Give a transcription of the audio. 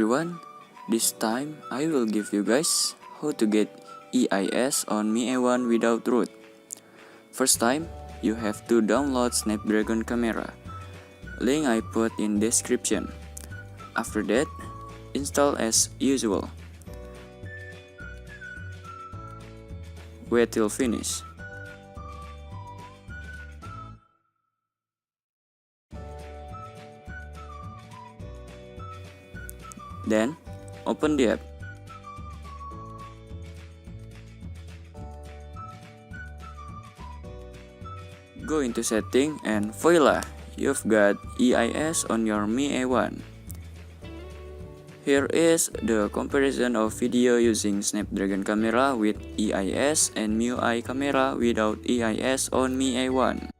everyone, this time I will give you guys how to get EIS on Mi A1 without root. First time, you have to download Snapdragon camera. Link I put in description. After that, install as usual. Wait till finish. Then, open the app. Go into setting and voila, you've got EIS on your Mi A1. Here is the comparison of video using Snapdragon camera with EIS and MIUI camera without EIS on Mi A1.